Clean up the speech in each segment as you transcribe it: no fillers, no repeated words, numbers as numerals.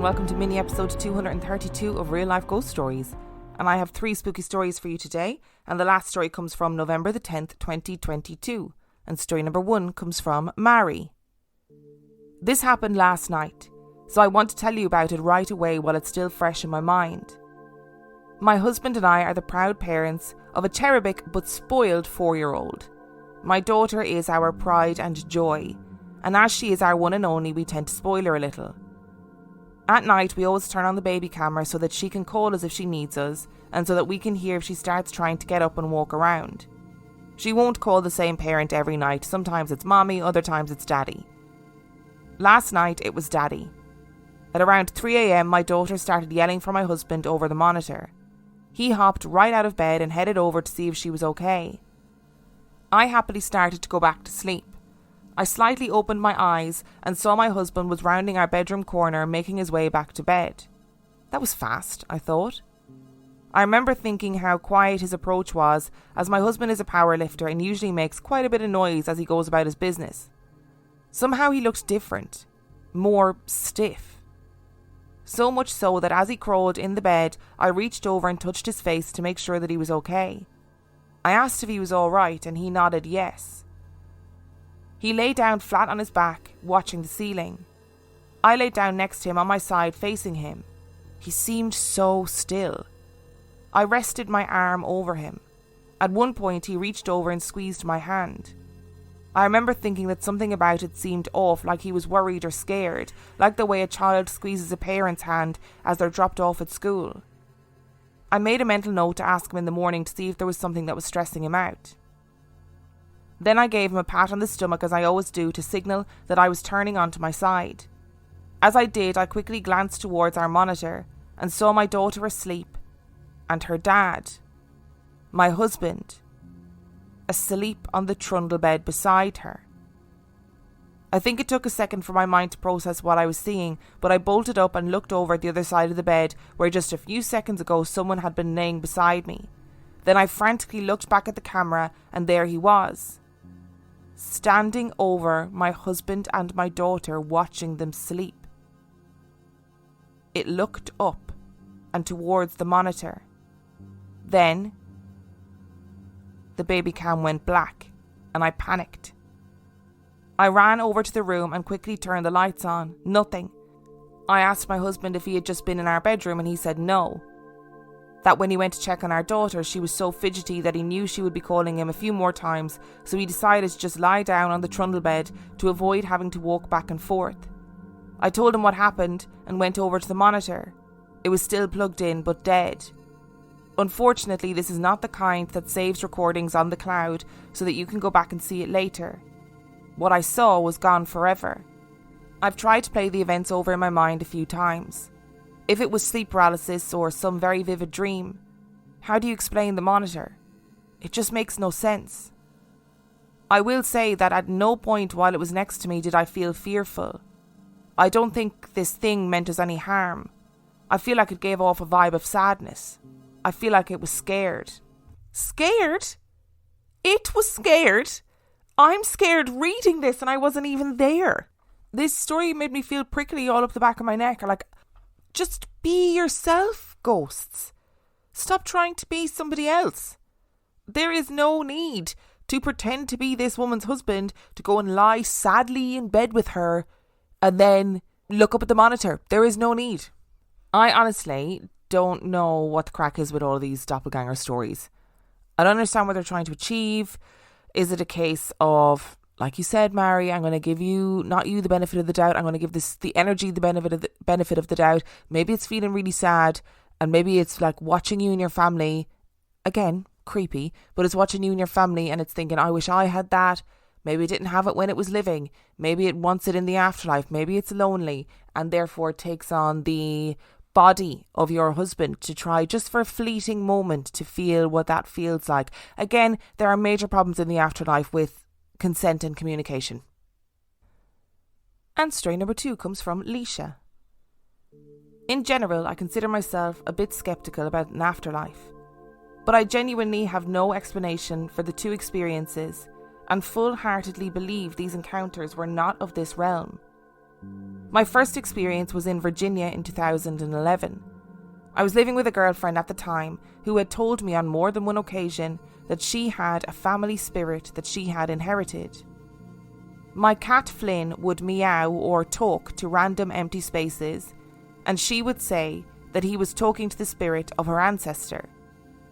and welcome to mini episode 232 of Real Life Ghost Stories. And I have 3 spooky stories for you today, and the last story comes from November the 10th, 2022. And story number 1 comes from Mary. This happened last night, so I want to tell you about it right away while it's still fresh in my mind. My husband and I are the proud parents of a cherubic but spoiled 4-year-old. My daughter is our pride and joy, and as she is our one and only, we tend to spoil her a little. At night, we always turn on the baby camera so that she can call us if she needs us, and so that we can hear if she starts trying to get up and walk around. She won't call the same parent every night. Sometimes it's mommy, other times it's daddy. Last night, it was daddy. At around 3 a.m, my daughter started yelling for my husband over the monitor. He hopped right out of bed and headed over to see if she was okay. I happily started to go back to sleep. I slightly opened my eyes and saw my husband was rounding our bedroom corner, making his way back to bed. That was fast, I thought. I remember thinking how quiet his approach was, as my husband is a powerlifter and usually makes quite a bit of noise as he goes about his business. Somehow he looked different, more stiff. So much so that as he crawled in the bed, I reached over and touched his face to make sure that he was okay. I asked if he was all right, and he nodded yes. He lay down flat on his back, watching the ceiling. I lay down next to him on my side, facing him. He seemed so still. I rested my arm over him. At one point, he reached over and squeezed my hand. I remember thinking that something about it seemed off, like he was worried or scared, like the way a child squeezes a parent's hand as they're dropped off at school. I made a mental note to ask him in the morning to see if there was something that was stressing him out. Then I gave him a pat on the stomach, as I always do, to signal that I was turning onto my side. As I did, I quickly glanced towards our monitor and saw my daughter asleep, and her dad, my husband, asleep on the trundle bed beside her. I think it took a second for my mind to process what I was seeing, but I bolted up and looked over at the other side of the bed, where just a few seconds ago someone had been laying beside me. Then I frantically looked back at the camera, and there he was, standing over my husband and my daughter, watching them sleep. It looked up and towards the monitor. Then the baby cam went black, and I panicked. I ran over to the room and quickly turned the lights on. Nothing. I asked my husband if he had just been in our bedroom, and he said no. That when he went to check on our daughter, she was so fidgety that he knew she would be calling him a few more times, so he decided to just lie down on the trundle bed to avoid having to walk back and forth. I told him what happened and went over to the monitor. It was still plugged in, but dead. Unfortunately, this is not the kind that saves recordings on the cloud so that you can go back and see it later. What I saw was gone forever. I've tried to play the events over in my mind a few times. If it was sleep paralysis or some very vivid dream, how do you explain the monitor? It just makes no sense. I will say that at no point while it was next to me did I feel fearful. I don't think this thing meant us any harm. I feel like it gave off a vibe of sadness. I feel like it was scared. Scared? It was scared? I'm scared reading this and I wasn't even there. This story made me feel prickly all up the back of my neck. Just be yourself, ghosts. Stop trying to be somebody else. There is no need to pretend to be this woman's husband, to go and lie sadly in bed with her, and then look up at the monitor. There is no need. I honestly don't know what the crack is with all of these doppelganger stories. I don't understand what they're trying to achieve. Is it a case of, like you said, Mary, I'm going to give you, not you, the benefit of the doubt. I'm going to give the energy the benefit of the doubt. Maybe it's feeling really sad, and maybe it's like watching you and your family. Again, creepy, but it's watching you and your family, and it's thinking, I wish I had that. Maybe it didn't have it when it was living. Maybe it wants it in the afterlife. Maybe it's lonely, and therefore it takes on the body of your husband to try just for a fleeting moment to feel what that feels like. Again, there are major problems in the afterlife with consent and communication. And story number 2 comes from Leisha. In general, I consider myself a bit sceptical about an afterlife, but I genuinely have no explanation for the 2 experiences and full-heartedly believe these encounters were not of this realm. My first experience was in Virginia in 2011. I was living with a girlfriend at the time who had told me on more than one occasion that she had a family spirit that she had inherited. My cat Flynn would meow or talk to random empty spaces, and she would say that he was talking to the spirit of her ancestor.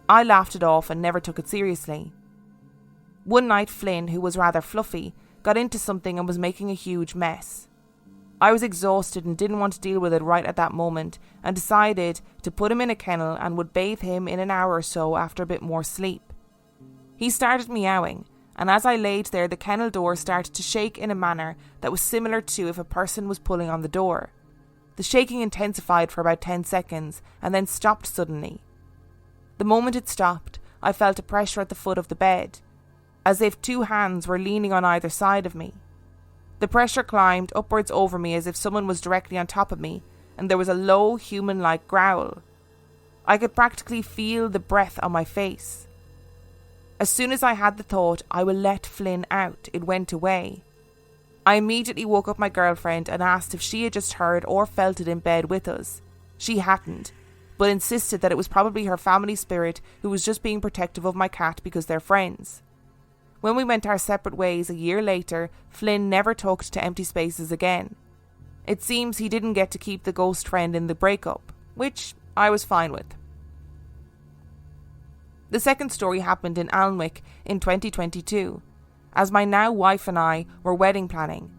I laughed it off and never took it seriously. One night Flynn, who was rather fluffy, got into something and was making a huge mess. I was exhausted and didn't want to deal with it right at that moment and decided to put him in a kennel and would bathe him in an hour or so after a bit more sleep. He started meowing, and as I laid there the kennel door started to shake in a manner that was similar to if a person was pulling on the door. The shaking intensified for about 10 seconds and then stopped suddenly. The moment it stopped, I felt a pressure at the foot of the bed, as if 2 hands were leaning on either side of me. The pressure climbed upwards over me as if someone was directly on top of me, and there was a low, human-like growl. I could practically feel the breath on my face. As soon as I had the thought, I will let Flynn out, it went away. I immediately woke up my girlfriend and asked if she had just heard or felt it in bed with us. She hadn't, but insisted that it was probably her family spirit who was just being protective of my cat because they're friends. When we went our separate ways a year later, Flynn never talked to empty spaces again. It seems he didn't get to keep the ghost friend in the breakup, which I was fine with. The second story happened in Alnwick in 2022, as my now wife and I were wedding planning.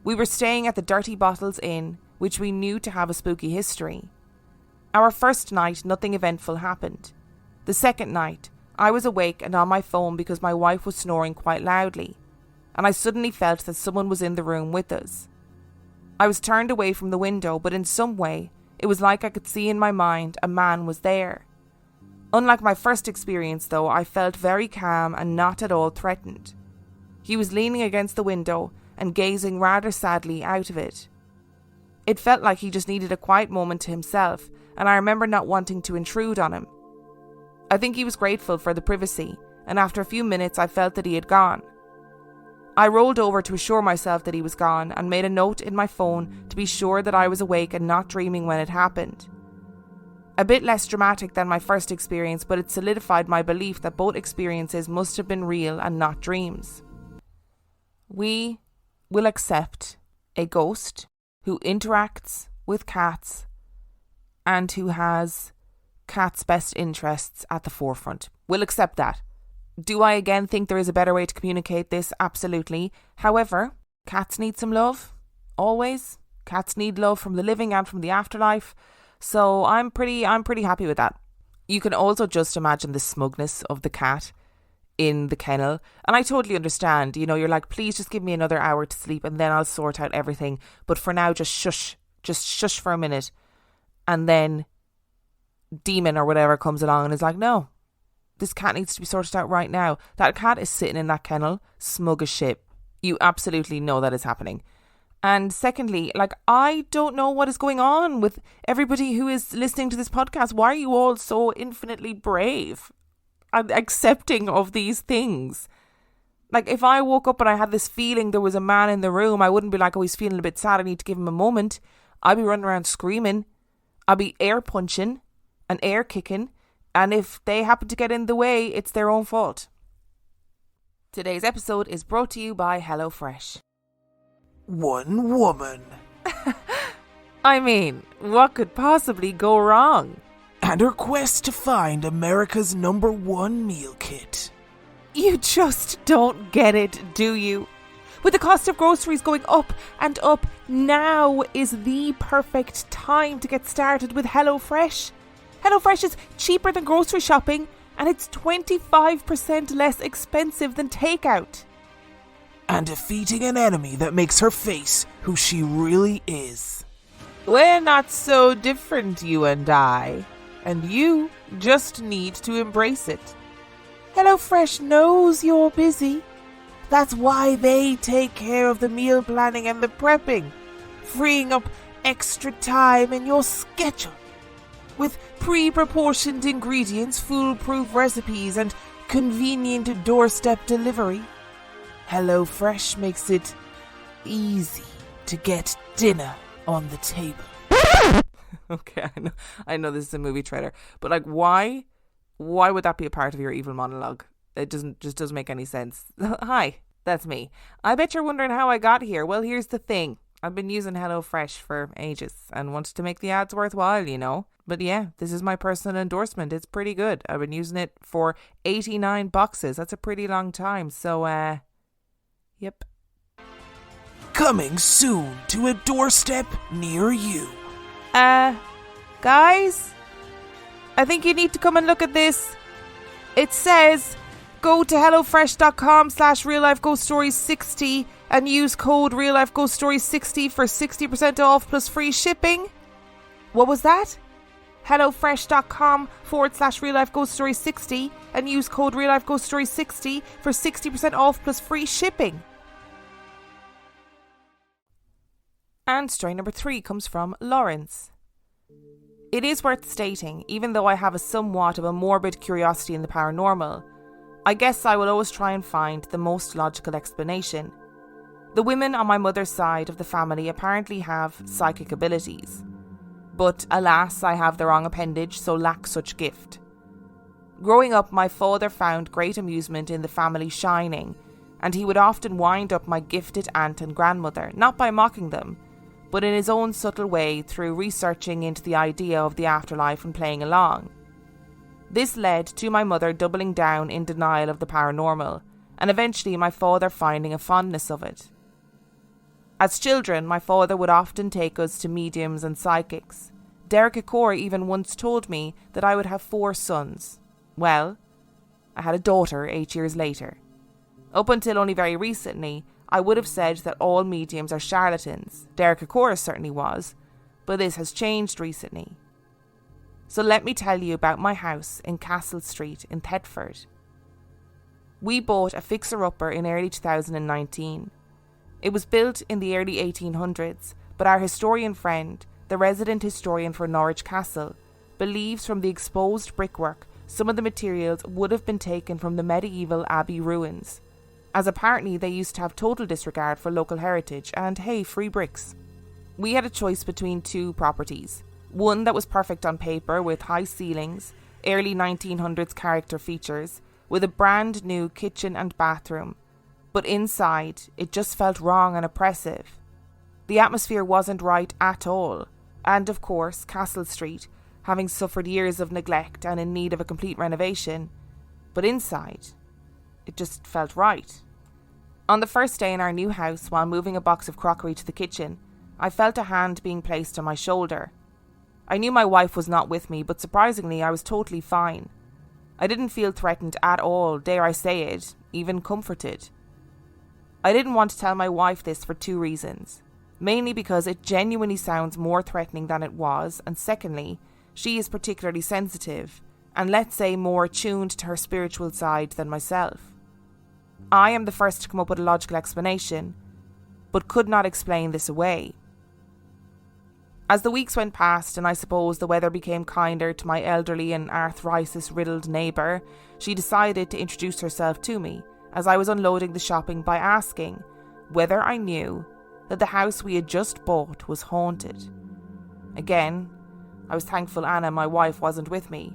We were staying at the Dirty Bottles Inn, which we knew to have a spooky history. Our first night, nothing eventful happened. The second night, I was awake and on my phone because my wife was snoring quite loudly, and I suddenly felt that someone was in the room with us. I was turned away from the window, but in some way, it was like I could see in my mind a man was there. Unlike my first experience though, I felt very calm and not at all threatened. He was leaning against the window and gazing rather sadly out of it. It felt like he just needed a quiet moment to himself, and I remember not wanting to intrude on him. I think he was grateful for the privacy, and after a few minutes I felt that he had gone. I rolled over to assure myself that he was gone and made a note in my phone to be sure that I was awake and not dreaming when it happened. A bit less dramatic than my first experience, but it solidified my belief that both experiences must have been real and not dreams. We will accept a ghost who interacts with cats and who has cats' best interests at the forefront. We'll accept that. Do I again think there is a better way to communicate this? Absolutely. However, cats need some love. Always. Cats need love from the living and from the afterlife. So I'm pretty happy with that. You can also just imagine the smugness of the cat in the kennel. And I totally understand. You're like, please just give me another hour to sleep and then I'll sort out everything. But for now, just shush. Just shush for a minute. And then demon or whatever comes along and is like, no, this cat needs to be sorted out right now. That cat is sitting in that kennel, smug as shit. You absolutely know that is happening. And secondly, I don't know what is going on with everybody who is listening to this podcast. Why are you all so infinitely brave and accepting of these things? If I woke up and I had this feeling there was a man in the room, I wouldn't be like, oh, he's feeling a bit sad, I need to give him a moment. I'd be running around screaming. I'd be air punching and air kicking, and if they happen to get in the way, it's their own fault. Today's episode is brought to you by HelloFresh. One woman. I mean, what could possibly go wrong? And her quest to find America's #1 meal kit. You just don't get it, do you? With the cost of groceries going up and up, now is the perfect time to get started with HelloFresh. HelloFresh is cheaper than grocery shopping, and it's 25% less expensive than takeout. And defeating an enemy that makes her face who she really is. We're not so different, you and I, and you just need to embrace it. HelloFresh knows you're busy. That's why they take care of the meal planning and the prepping, freeing up extra time in your schedule. With pre-proportioned ingredients, foolproof recipes, and convenient doorstep delivery, HelloFresh makes it easy to get dinner on the table. Okay, I know this is a movie trailer, but like, why would that be a part of your evil monologue? It doesn't make any sense. Hi, that's me. I bet you're wondering how I got here. Well, here's the thing. I've been using HelloFresh for ages and wanted to make the ads worthwhile, you know. But yeah, this is my personal endorsement. It's pretty good. I've been using it for 89 boxes. That's a pretty long time. So, yep. Coming soon to a doorstep near you. Guys, I think you need to come and look at this. It says, go to hellofresh.com/reallifeghoststories60 and use code reallifeghoststories60 for 60% off plus free shipping. What was that? hellofresh.com/reallifeghoststories60 and use code reallifeghoststories60 for 60% off plus free shipping. And story number 3 comes from Laurence. It is worth stating, even though I have a somewhat of a morbid curiosity in the paranormal, I guess I will always try and find the most logical explanation. The women on my mother's side of the family apparently have psychic abilities. But alas, I have the wrong appendage, so lack such gift. Growing up, my father found great amusement in the family shining, and he would often wind up my gifted aunt and grandmother, not by mocking them, but in his own subtle way through researching into the idea of the afterlife and playing along. This led to my mother doubling down in denial of the paranormal, and eventually my father finding a fondness of it. As children, my father would often take us to mediums and psychics. Derek Akor even once told me that I would have 4 sons. Well, I had a daughter 8 years later. Up until only very recently, I would have said that all mediums are charlatans. Derek Akor certainly was, but this has changed recently. So let me tell you about my house in Castle Street in Thetford. We bought a fixer-upper in early 2019. It was built in the early 1800s, but our historian friend, the resident historian for Norwich Castle, believes from the exposed brickwork some of the materials would have been taken from the medieval abbey ruins, as apparently they used to have total disregard for local heritage and, hey, free bricks. We had a choice between 2 properties. One that was perfect on paper with high ceilings, early 1900s character features, with a brand new kitchen and bathroom. But inside, it just felt wrong and oppressive. The atmosphere wasn't right at all. And of course, Castle Street, having suffered years of neglect and in need of a complete renovation. But inside, it just felt right. On the first day in our new house, while moving a box of crockery to the kitchen, I felt a hand being placed on my shoulder. I knew my wife was not with me, but surprisingly I was totally fine. I didn't feel threatened at all, dare I say it, even comforted. I didn't want to tell my wife this for 2 reasons. Mainly because it genuinely sounds more threatening than it was, and secondly, she is particularly sensitive, and let's say more attuned to her spiritual side than myself. I am the first to come up with a logical explanation, but could not explain this away. As the weeks went past and I suppose the weather became kinder to my elderly and arthritis-riddled neighbour, she decided to introduce herself to me as I was unloading the shopping by asking whether I knew that the house we had just bought was haunted. Again, I was thankful Anna, my wife, wasn't with me.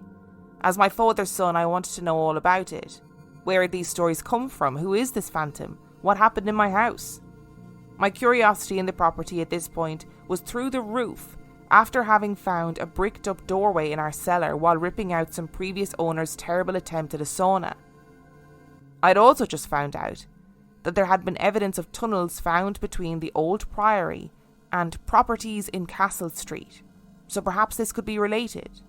As my father's son, I wanted to know all about it. Where had these stories come from? Who is this phantom? What happened in my house? My curiosity in the property at this point was through the roof after having found a bricked up doorway in our cellar while ripping out some previous owner's terrible attempt at a sauna. I'd also just found out that there had been evidence of tunnels found between the old priory and properties in Castle Street, so perhaps this could be related.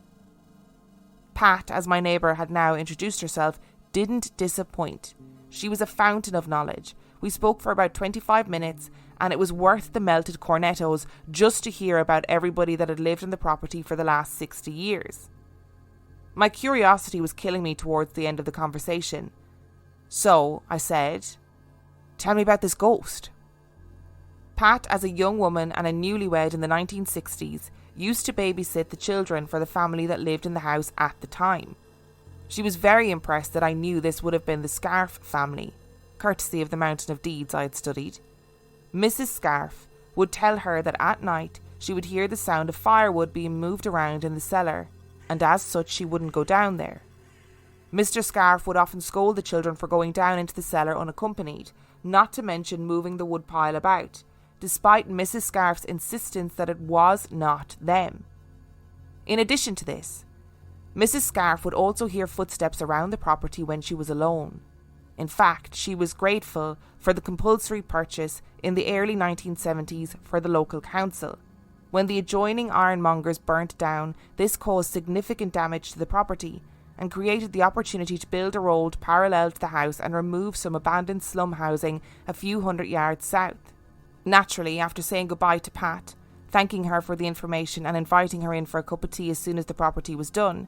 Pat, as my neighbour had now introduced herself, didn't disappoint. She was a fountain of knowledge. We spoke for about 25 minutes, and it was worth the melted cornettos just to hear about everybody that had lived in the property for the last 60 years. My curiosity was killing me towards the end of the conversation. So, I said, "Tell me about this ghost." Pat, as a young woman and a newlywed in the 1960s, used to babysit the children for the family that lived in the house at the time. She was very impressed that I knew this would have been the Scarf family, courtesy of the Mountain of Deeds I had studied. Mrs. Scarf, would tell her that at night she would hear the sound of firewood being moved around in the cellar, and as such she wouldn't go down there. Mr. Scarf would often scold the children for going down into the cellar unaccompanied, not to mention moving the woodpile about, despite Mrs. Scarf's insistence that it was not them. In addition to this, Mrs. Scarf would also hear footsteps around the property when she was alone. In fact, she was grateful for the compulsory purchase in the early 1970s for the local council. When the adjoining ironmongers burnt down, this caused significant damage to the property and created the opportunity to build a road parallel to the house and remove some abandoned slum housing a few hundred yards south. Naturally, after saying goodbye to Pat, thanking her for the information and inviting her in for a cup of tea as soon as the property was done,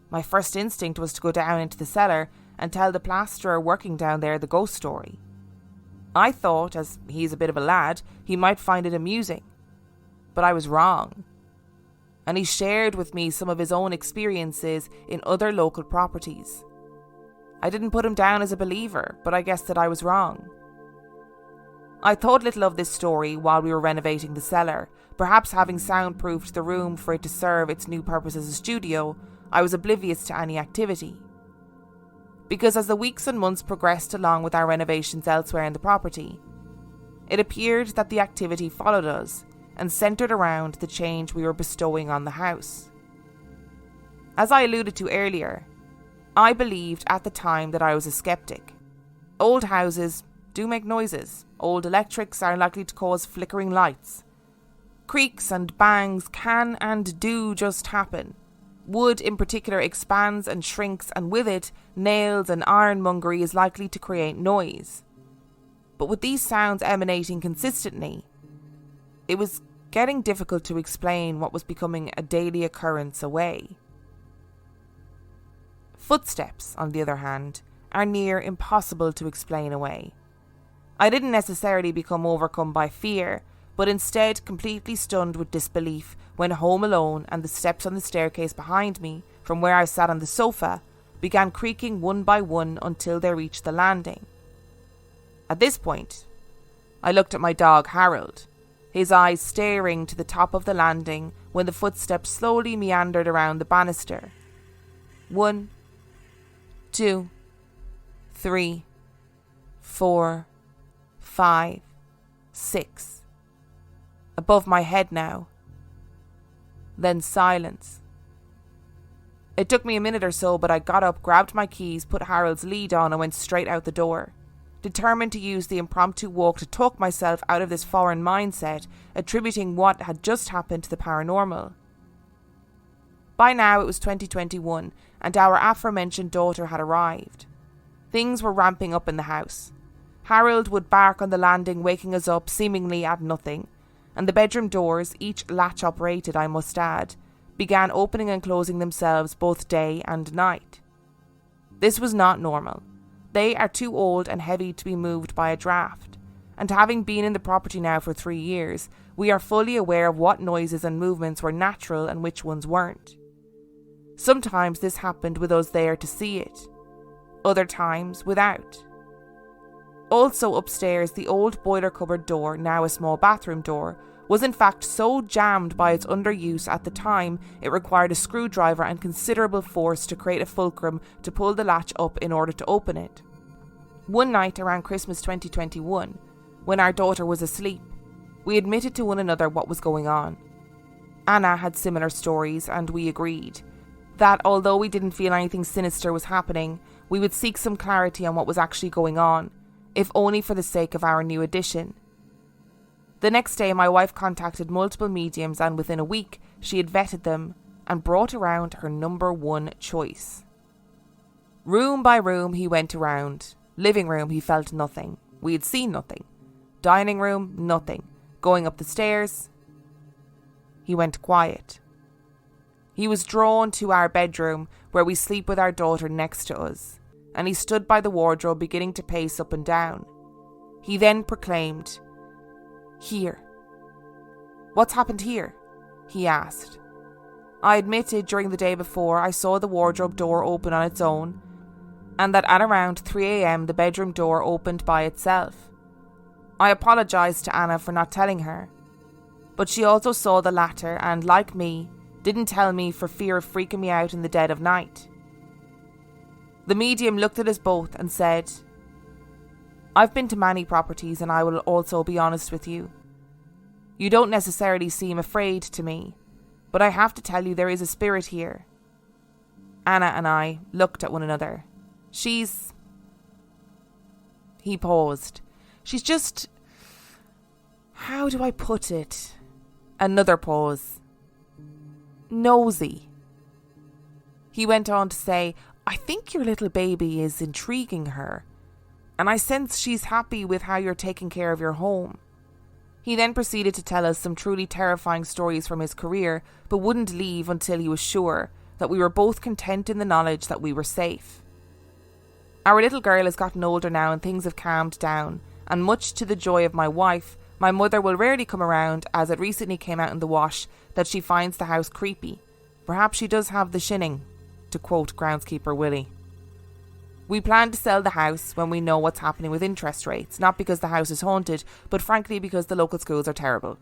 my first instinct was to go down into the cellar and tell the plasterer working down there the ghost story. I thought, as he's a bit of a lad, he might find it amusing. But I was wrong. And he shared with me some of his own experiences in other local properties. I didn't put him down as a believer, but I guess that I was wrong. I thought little of this story while we were renovating the cellar. Perhaps having soundproofed the room for it to serve its new purpose as a studio, I was oblivious to any activity. Because as the weeks and months progressed along with our renovations elsewhere in the property, it appeared that the activity followed us and centred around the change we were bestowing on the house. As I alluded to earlier, I believed at the time that I was a skeptic. Old houses do make noises. Old electrics are likely to cause flickering lights. Creaks and bangs can and do just happen. Wood in particular expands and shrinks, and with it, nails and ironmongery is likely to create noise. But with these sounds emanating consistently, it was getting difficult to explain what was becoming a daily occurrence away. Footsteps, on the other hand, are near impossible to explain away. I didn't necessarily become overcome by fear, but instead completely stunned with disbelief when home alone and the steps on the staircase behind me, from where I sat on the sofa, began creaking one by one until they reached the landing. At this point, I looked at my dog Harold, his eyes staring to the top of the landing when the footsteps slowly meandered around the banister. 1, 2, 3, 4, 5, 6. Above my head now. Then silence. It took me a minute or so, but I got up, grabbed my keys, put Harold's lead on and went straight out the door, determined to use the impromptu walk to talk myself out of this foreign mindset, attributing what had just happened to the paranormal. By now it was 2021, and our aforementioned daughter had arrived. Things were ramping up in the house. Harold would bark on the landing, waking us up seemingly at nothing, and the bedroom doors, each latch operated I must add, began opening and closing themselves both day and night. This was not normal. They are too old and heavy to be moved by a draft, and having been in the property now for 3 years, we are fully aware of what noises and movements were natural and which ones weren't. Sometimes this happened with us there to see it, other times without. Also upstairs, the old boiler cupboard door, now a small bathroom door, was in fact so jammed by its underuse at the time it required a screwdriver and considerable force to create a fulcrum to pull the latch up in order to open it. One night around Christmas 2021, when our daughter was asleep, we admitted to one another what was going on. Anna had similar stories, and we agreed that although we didn't feel anything sinister was happening, we would seek some clarity on what was actually going on, if only for the sake of our new addition. The next day, my wife contacted multiple mediums, and within a week, she had vetted them and brought around her number one choice. Room by room he went around. Living room, he felt nothing. We had seen nothing. Dining room, nothing. Going up the stairs, he went quiet. He was drawn to our bedroom, where we sleep with our daughter next to us, and he stood by the wardrobe beginning to pace up and down. He then proclaimed, "Here." "What's happened here?" he asked. I admitted during the day before I saw the wardrobe door open on its own, and that at around 3 a.m. the bedroom door opened by itself. I apologised to Anna for not telling her, But she also saw the latter and, like me, didn't tell me for fear of freaking me out in the dead of night. The medium looked at us both and said, "I've been to many properties and I will also be honest with you. You don't necessarily seem afraid to me, but I have to tell you there is a spirit here." Anna and I looked at one another. He paused. "She's just... how do I put it?" Another pause. "Nosy." He went on to say, "I think your little baby is intriguing her, and I sense she's happy with how you're taking care of your home." He then proceeded to tell us some truly terrifying stories from his career, but wouldn't leave until he was sure that we were both content in the knowledge that we were safe. Our little girl has gotten older now and things have calmed down, and much to the joy of my wife, my mother will rarely come around, as it recently came out in the wash that she finds the house creepy. Perhaps she does have the shinning, to quote groundskeeper Willie. We plan to sell the house when we know what's happening with interest rates, not because the house is haunted, but frankly because the local schools are terrible.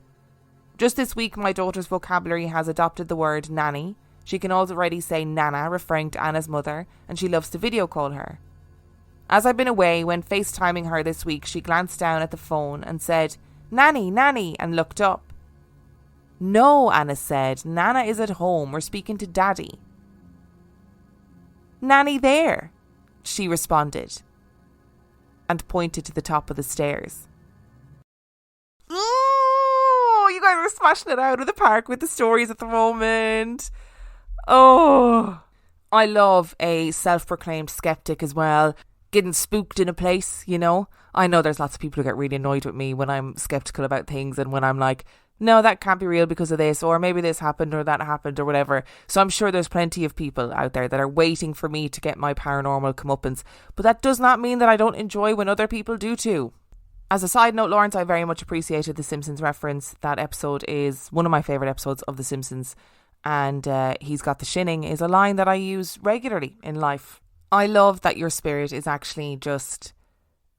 Just this week, my daughter's vocabulary has adopted the word nanny. She can already say nana, referring to Anna's mother, and she loves to video call her. As I've been away, when FaceTiming her this week, she glanced down at the phone and said, "Nanny, Nanny," and looked up. "No," Anna said, "Nana is at home. We're speaking to Daddy." "Nanny there," she responded, and pointed to the top of the stairs. Oh, you guys are smashing it out of the park with the stories at the moment. Oh, I love a self-proclaimed skeptic as well. Getting spooked in a place, you know. I know there's lots of people who get really annoyed with me when I'm skeptical about things and when I'm like, no, that can't be real because of this, or maybe this happened or that happened or whatever. So I'm sure there's plenty of people out there that are waiting for me to get my paranormal comeuppance. But that does not mean that I don't enjoy when other people do too. As a side note, Laurence, I very much appreciated the Simpsons reference. That episode is one of my favourite episodes of The Simpsons. And "he's got the shinning" is a line that I use regularly in life. I love that your spirit is actually just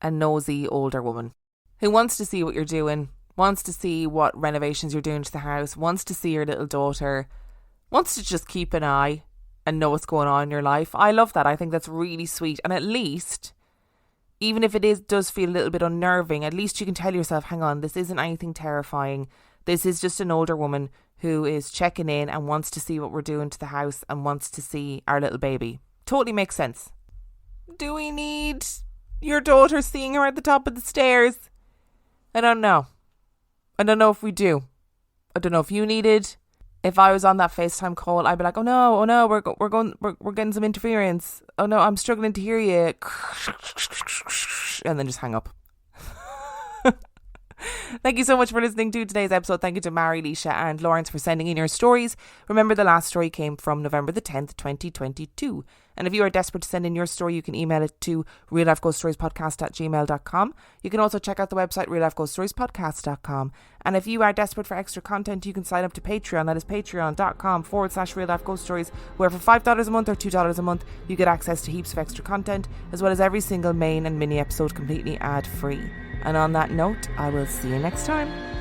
a nosy older woman who wants to see what you're doing, wants to see what renovations you're doing to the house, wants to see your little daughter, wants to just keep an eye and know what's going on in your life. I love that. I think that's really sweet. And at least, even if it does feel a little bit unnerving, at least you can tell yourself, hang on, this isn't anything terrifying. This is just an older woman who is checking in and wants to see what we're doing to the house and wants to see our little baby. Totally makes sense. Do we need your daughter seeing her at the top of the stairs? I don't know. I don't know if we do. I don't know if you needed. If I was on that FaceTime call, I'd be like, oh no, we're getting some interference. Oh no, I'm struggling to hear you. And then just hang up. Thank you so much for listening to today's episode. Thank you to Mary, Leisha and Laurence for sending in your stories. Remember, the last story came from November the 10th, 2022. And if you are desperate to send in your story, you can email it to reallifeghoststoriespodcast@gmail.com. You can also check out the website reallifeghoststoriespodcast.com. And if you are desperate for extra content, you can sign up to Patreon. That is patreon.com/reallifeghoststories, where for $5 a month or $2 a month, you get access to heaps of extra content, as well as every single main and mini episode completely ad-free. And on that note, I will see you next time.